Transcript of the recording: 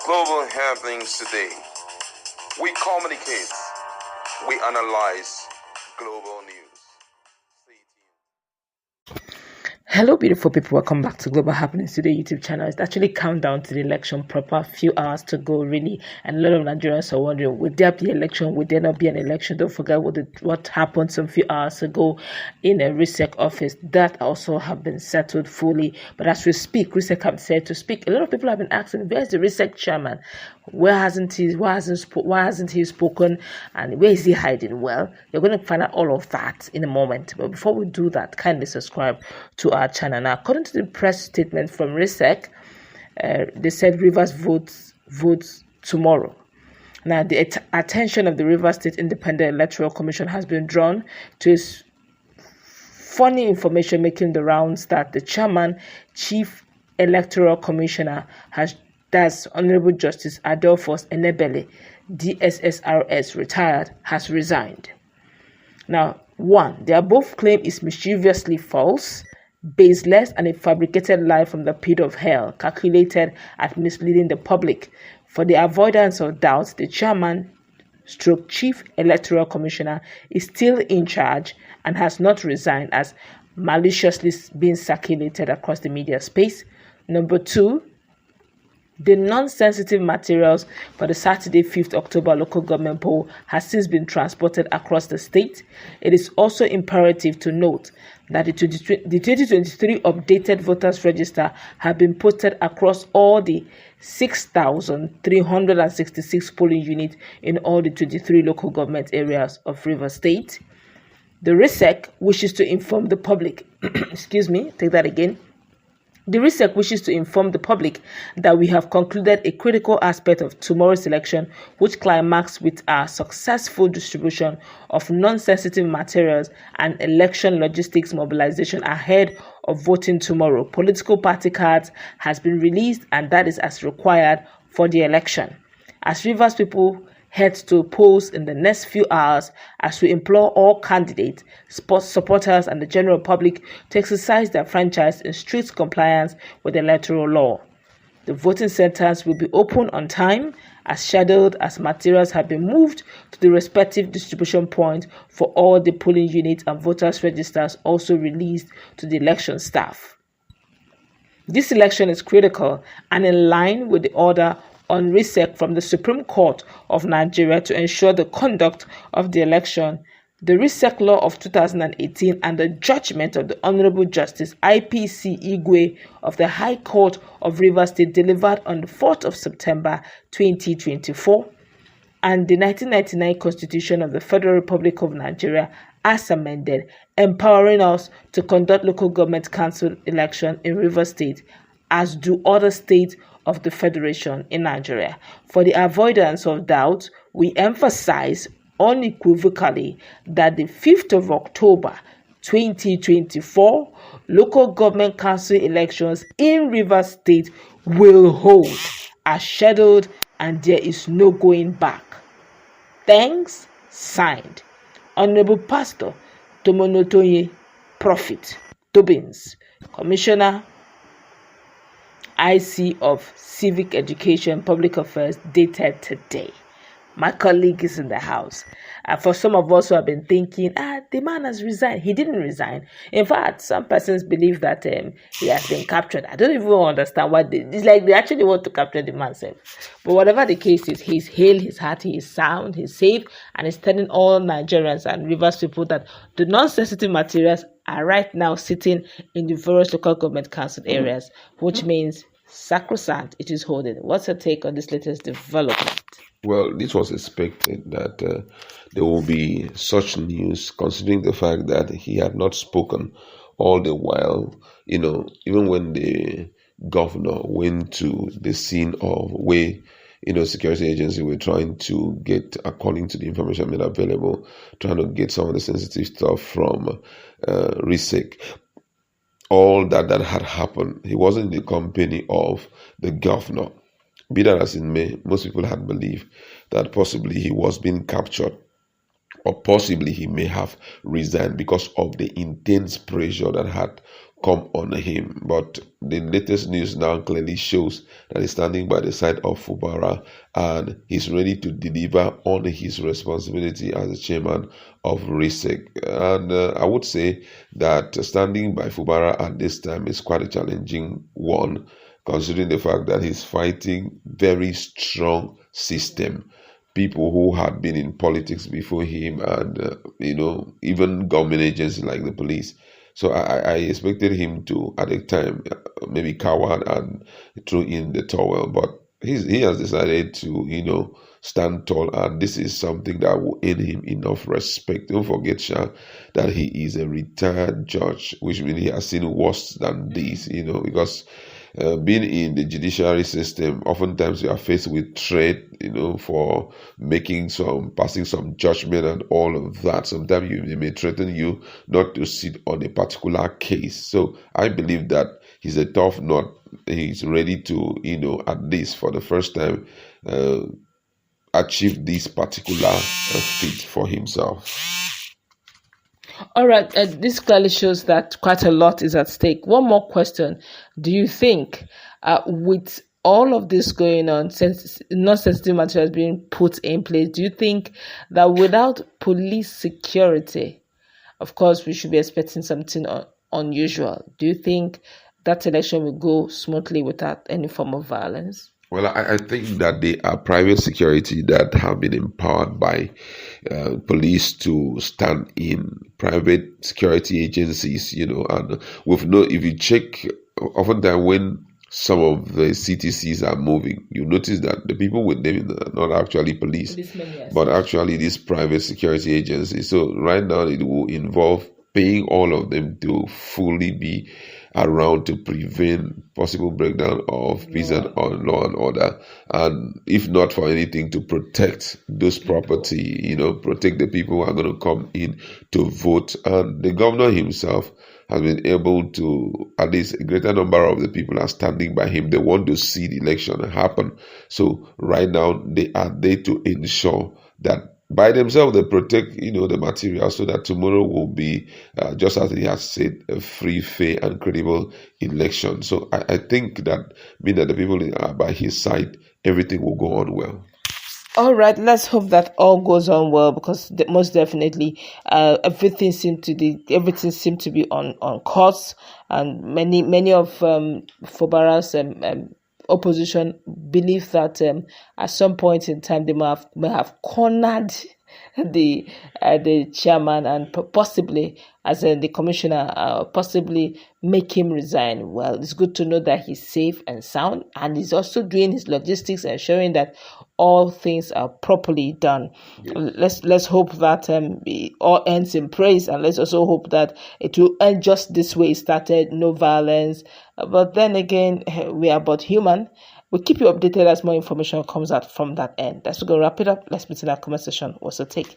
Global happenings today. We communicate. We analyze global news. Hello, beautiful people. Welcome back to Global Happenings Today YouTube channel. It's actually countdown to the election proper. Few hours to go, really. And a lot of Nigerians are wondering, would there be election? Would there not be an election? Don't forget what happened some few hours ago in a RISEIC office. That also have been settled fully. But as we speak, RISEIC have said to speak. A lot of people have been asking, where's the RISEIC chairman? Why hasn't he spoken, and where is he hiding? Well, you're going to find out all of that in a moment. But before we do that, kindly subscribe to our channel. Now, according to the press statement from RISEIC, they said Rivers votes tomorrow. Now, the attention of the Rivers State Independent Electoral Commission has been drawn to its funny information making the rounds that the chairman, Chief Electoral Commissioner, that's Honorable Justice Adolphus Enebele, DSSRS, retired, has resigned. Now, one, the above claim is mischievously false, baseless, and a fabricated lie from the pit of hell, calculated at misleading the public. For the avoidance of doubt, the chairman, Chief Electoral Commissioner, is still in charge and has not resigned, as maliciously being circulated across the media space. Number two, the non-sensitive materials for the Saturday 5th October local government poll has since been transported across the state. It is also imperative to note that the 2023 updated voters register have been posted across all the 6,366 polling units in all the 23 local government areas of Rivers State. The RISEIC wishes to inform the public, The RISEIC wishes to inform the public that we have concluded a critical aspect of tomorrow's election, which climaxes with our successful distribution of non-sensitive materials and election logistics mobilization ahead of voting tomorrow. Political party cards has been released, and that is as required for the election. As Rivers people head to polls in the next few hours, as we implore all candidates, supporters, and the general public to exercise their franchise in strict compliance with the electoral law. The voting centers will be open on time, as scheduled, as materials have been moved to the respective distribution point for all the polling units, and voters' registers also released to the election staff. This election is critical and in line with the order on RISEIC from the Supreme Court of Nigeria to ensure the conduct of the election. The RISEIC law of 2018 and the judgment of the Honorable Justice IPC Igwe of the High Court of Rivers State delivered on the 4th of September 2024, and the 1999 Constitution of the Federal Republic of Nigeria as amended, empowering us to conduct local government council election in Rivers State, as do other states of the Federation in Nigeria. For the avoidance of doubt, we emphasize unequivocally that the 5th of October 2024 local government council elections in Rivers State will hold as scheduled, and there is no going back. Thanks, signed, Honorable Pastor Tomonotoye Prophet Dobbins, Commissioner IC of Civic Education, Public Affairs, dated today. My colleague is in the house. For some of us who have been thinking, the man has resigned. He didn't resign. In fact, some persons believe that he has been captured. I don't even understand what it's like. They actually want to capture the man. But whatever the case is, he's hale, he's hearty, he's sound, he's safe, and he's telling all Nigerians and Rivers people that the non-sensitive materials are right now sitting in the various local government council areas, which means sacrosanct it is holding. What's your take on this latest development? Well, this was expected that there will be such news, considering the fact that he had not spoken all the while, even when the governor went to the scene of where, security agency were trying to get, according to the information made available, trying to get some of the sensitive stuff from RISEIC. All that had happened, he wasn't in the company of the governor. Be that as it may, most people had believed that possibly he was being captured or possibly he may have resigned because of the intense pressure that had come on him. But the latest news now clearly shows that he's standing by the side of Fubara and he's ready to deliver on his responsibility as the chairman of RISEIC. And I would say that standing by Fubara at this time is quite a challenging one, considering the fact that he's fighting very strong system, people who had been in politics before him, and even government agencies like the police. So I expected him to, at the time, maybe coward and throw in the towel, but he has decided to stand tall, and this is something that will earn him enough respect. Don't forget, Sha, that he is a retired judge, which means he has seen worse than this, because being in the judiciary system, oftentimes you are faced with threat, for passing some judgment and all of that. Sometimes they may threaten you not to sit on a particular case. So I believe that he's a tough nut. He's ready to, at least for the first time, achieve this particular feat for himself. All right, this clearly shows that quite a lot is at stake. One more question. Do you think with all of this going on, non-sensitive materials being put in place, do you think that without police security, of course, we should be expecting something unusual? Do you think that election will go smoothly without any form of violence? Well, I think that they are private security that have been empowered by police to stand in private security agencies, and if you check, oftentimes when some of the CTCs are moving, you notice that the people with them are not actually police, but actually these private security agencies. So right now it will involve paying all of them to fully be around to prevent possible breakdown of peace and law and order, and if not for anything, to protect those property, protect the people who are going to come in to vote. And the governor himself has been able to, at least a greater number of the people are standing by him. They want to see the election happen. So right now they are there to ensure that by themselves they protect the material, so that tomorrow will be just as he has said, a free, fair and credible election. So I think that being that the people are by his side, everything will go on well. All right, let's hope that all goes on well, because most definitely everything seemed to be on course, and many of Fubara's opposition believe that at some point in time they may have cornered the chairman and possibly, as in the commissioner, possibly make him resign. Well, it's good to know that he's safe and sound, and he's also doing his logistics, ensuring that all things are properly done. Yes. Let's hope that it all ends in praise, and let's also hope that it will end just this way it started, no violence. But then again, we are but human. We'll keep you updated as more information comes out from that end. That's going to wrap it up. Let's meet in our comment section. What's your take?